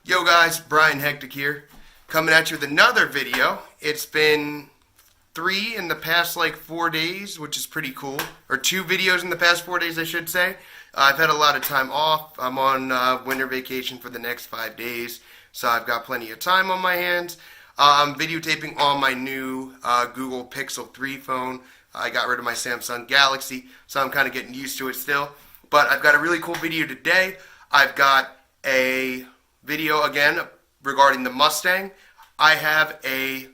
Yo guys, Brian Hectic here, coming at you with another video. It's been 3 in the past 4 days, which is pretty cool. Or 2 videos in the past 4 days, I should say. I've had a lot of time off. I'm on winter vacation for the next 5 days, so I've got plenty of time on my hands. I'm videotaping on my new Google Pixel 3 phone. I got rid of my Samsung Galaxy, so I'm kind of getting used to it still. But I've got a really cool video today. I've got a video again regarding the Mustang. I have a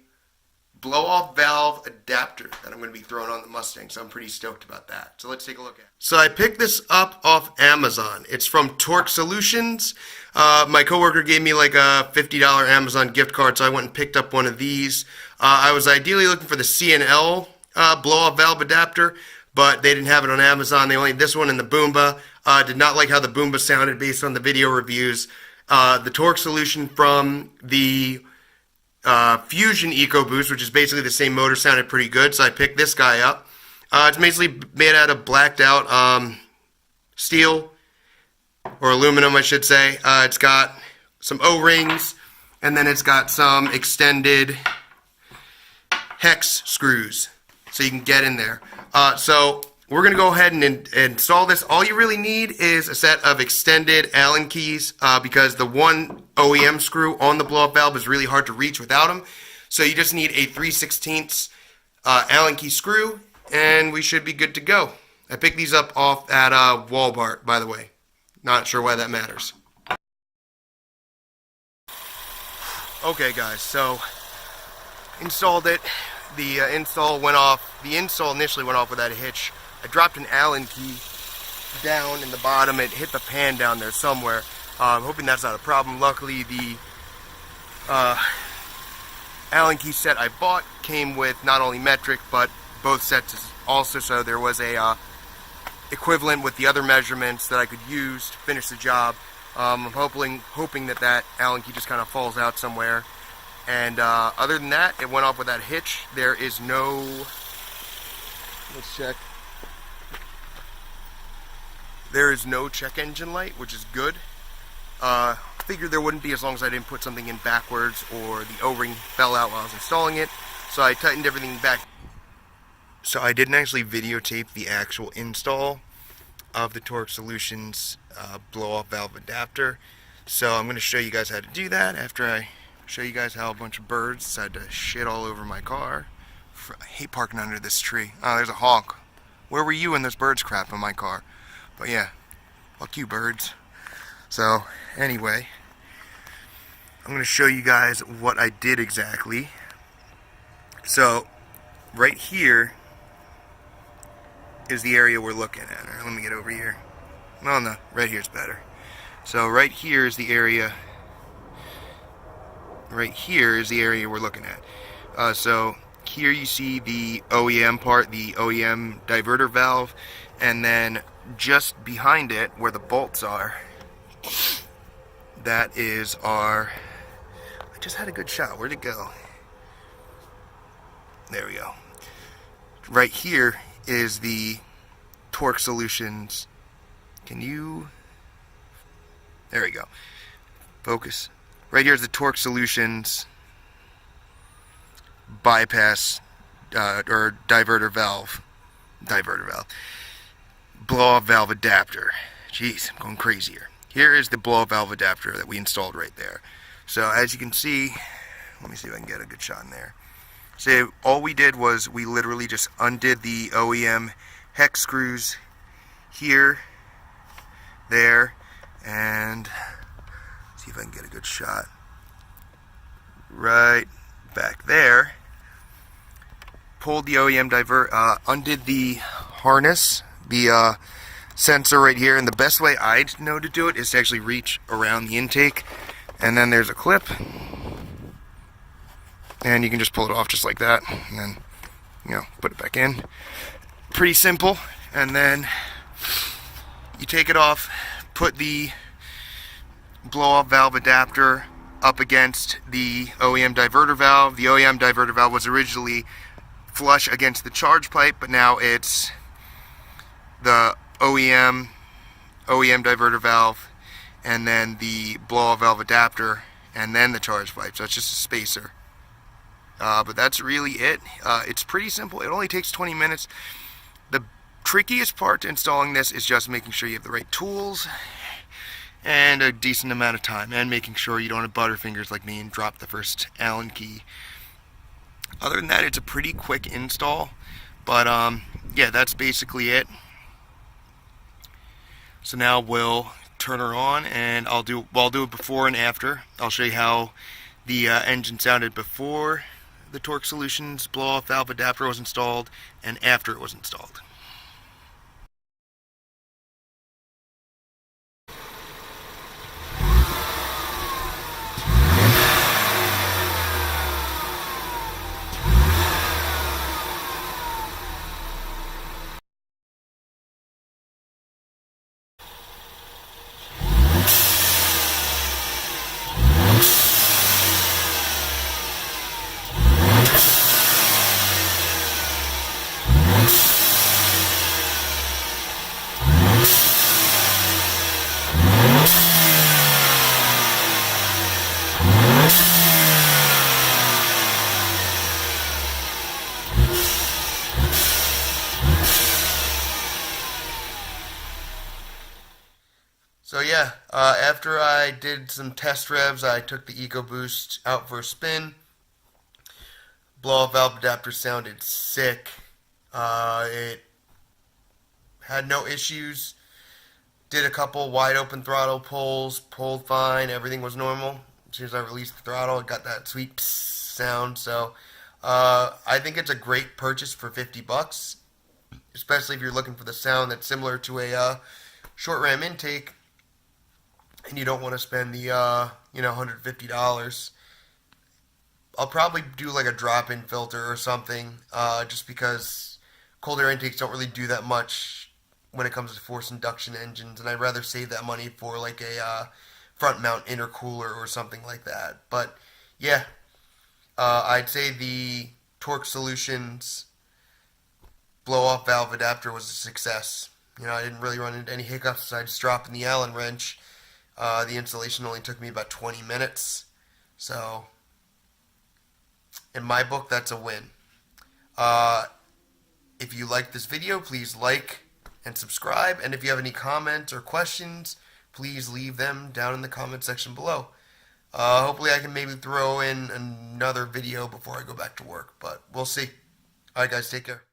blow-off valve adapter that I'm going to be throwing on the Mustang, so I'm pretty stoked about that. So let's take a look at it. So I picked this up off Amazon. It's from Torque Solutions. My coworker gave me like a $50 Amazon gift card, so I went and picked up one of these. I was ideally looking for the C&L blow-off valve adapter, but they didn't have it on Amazon. They only had this one and the Boomba. Did not like how the Boomba sounded based on the video reviews. The torque solution from the Fusion Ecoboost, which is basically the same motor, sounded pretty good, so I picked this guy up. It's basically made out of blacked out steel, or aluminum I should say. It's got some O-rings, and then it's got some extended hex screws, so you can get in there. So we're going to go ahead and install this. All you really need is a set of extended Allen keys because the one OEM screw on the blow-up valve is really hard to reach without them. So you just need a 3/16 Allen key screw, and we should be good to go. I picked these up off at Walmart, by the way. Not sure why that matters. Okay, guys, so installed it. The install initially went off without a hitch. I dropped an Allen key down in the bottom. It hit the pan down there somewhere. I'm hoping that's not a problem. Luckily, the Allen key set I bought came with not only metric, but both sets also, so there was a equivalent with the other measurements that I could use to finish the job. I'm hoping that Allen key just kind of falls out somewhere. And other than that, it went off without a hitch. There is no... Let's check. There is no check engine light, which is good. Figured there wouldn't be as long as I didn't put something in backwards or the O-ring fell out while I was installing it. So I tightened everything back. So I didn't actually videotape the actual install of the Torque Solutions blow-off valve adapter. So I'm going to show you guys how to do that after I show you guys how a bunch of birds decided to shit all over my car. I hate parking under this tree. Oh, there's a honk. Where were you when those birds crapped on my car? But yeah, fuck you, birds. So anyway, I'm going to show you guys what I did exactly. So right here is the area we're looking at. All right, let me get over here. No, right here's better. So right here is the area. Right here is the area we're looking at. So here you see the OEM part, the OEM diverter valve, and then just behind it, where the bolts are, that is our... I just had a good shot. Where'd it go? There we go. Right here is the Torque Solutions. Can you... There we go. Focus. Right here is the Torque Solutions bypass or diverter valve. Blow-off valve adapter. Jeez, I'm going crazy here. Here is the blow-off valve adapter that we installed right there. So as you can see, let me see if I can get a good shot in there. So all we did was we literally just undid the OEM hex screws here, there, and see if I can get a good shot. Right back there. Pulled the OEM undid the harness, the sensor right here, and the best way I know to do it is to actually reach around the intake, and then there's a clip, and you can just pull it off just like that, and then, put it back in. Pretty simple. And then you take it off, put the blow-off valve adapter up against the OEM diverter valve. The OEM diverter valve was originally flush against the charge pipe, but now it's the OEM diverter valve, and then the blow-off valve adapter, and then the charge pipe. So it's just a spacer. But that's really it. It's pretty simple. It only takes 20 minutes. The trickiest part to installing this is just making sure you have the right tools and a decent amount of time, and making sure you don't have butterfingers like me and drop the first Allen key. Other than that, it's a pretty quick install. But yeah, that's basically it. So now we'll turn her on, and I'll do it before and after. I'll show you how the engine sounded before the Torque Solutions blow-off valve adapter was installed and after it was installed. So yeah, after I did some test revs, I took the Ecoboost out for a spin. Blow-off valve adapter sounded sick. It had no issues. Did a couple wide open throttle pulls, pulled fine, everything was normal. As soon as I released the throttle, it got that sweet psst sound. So I think it's a great purchase for $50, especially if you're looking for the sound that's similar to a short ram intake, and you don't want to spend the $150. I'll probably do like a drop-in filter or something, just because cold air intakes don't really do that much when it comes to forced induction engines, and I'd rather save that money for like a front mount intercooler or something like that. But yeah, I'd say the Torque Solutions blow-off valve adapter was a success. I didn't really run into any hiccups besides dropping the Allen wrench. The installation only took me about 20 minutes. So, in my book, that's a win. If you like this video, please like and subscribe. And if you have any comments or questions, please leave them down in the comment section below. Hopefully I can maybe throw in another video before I go back to work, but we'll see. Alright guys, take care.